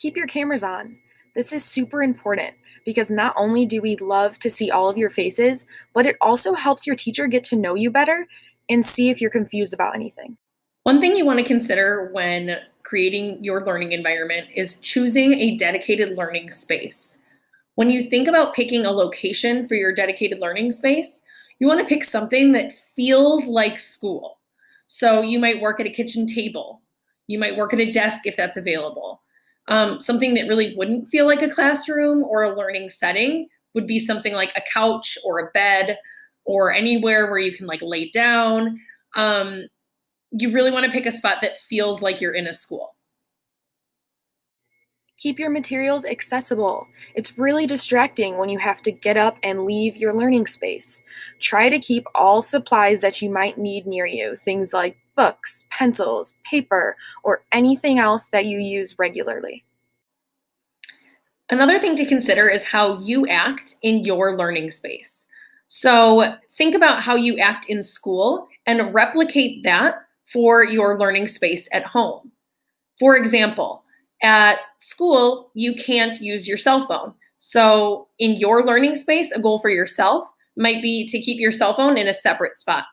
Keep your cameras on. This is super important because not only do we love to see all of your faces, but it also helps your teacher get to know you better and see if you're confused about anything. One thing you want to consider when creating your learning environment is choosing a dedicated learning space. When you think about picking a location for your dedicated learning space, you want to pick something that feels like school. So you might work at a kitchen table. You might work at a desk if that's available. Something that really wouldn't feel like a classroom or a learning setting would be something like a couch or a bed or anywhere where you can like lay down. You really want to pick a spot that feels like you're in a school. Keep your materials accessible. It's really distracting when you have to get up and leave your learning space. Try to keep all supplies that you might need near you, things like books, pencils, paper, or anything else that you use regularly. Another thing to consider is how you act in your learning space. So think about how you act in school and replicate that for your learning space at home. For example, at school, you can't use your cell phone. So in your learning space, a goal for yourself might be to keep your cell phone in a separate spot.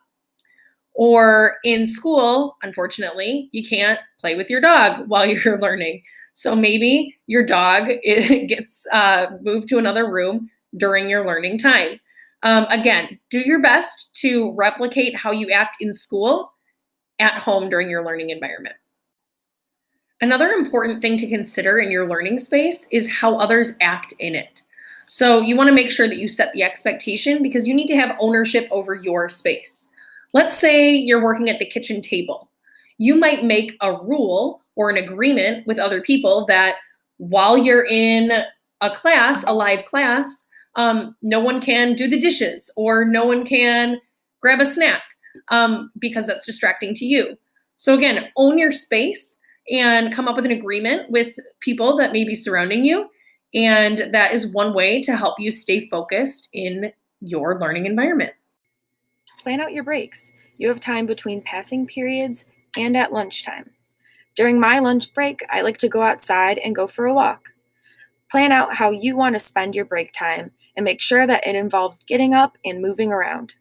Or in school, unfortunately, you can't play with your dog while you're learning. So maybe your dog gets moved to another room during your learning time. Again, do your best to replicate how you act in school at home during your learning environment. Another important thing to consider in your learning space is how others act in it. So you want to make sure that you set the expectation because you need to have ownership over your space. Let's say you're working at the kitchen table. You might make a rule or an agreement with other people that while you're in a class, a live class, no one can do the dishes or no one can grab a snack because that's distracting to you. So again, own your space and come up with an agreement with people that may be surrounding you. And that is one way to help you stay focused in your learning environment. Plan out your breaks. You have time between passing periods and at lunchtime. During my lunch break, I like to go outside and go for a walk. Plan out how you want to spend your break time and make sure that it involves getting up and moving around.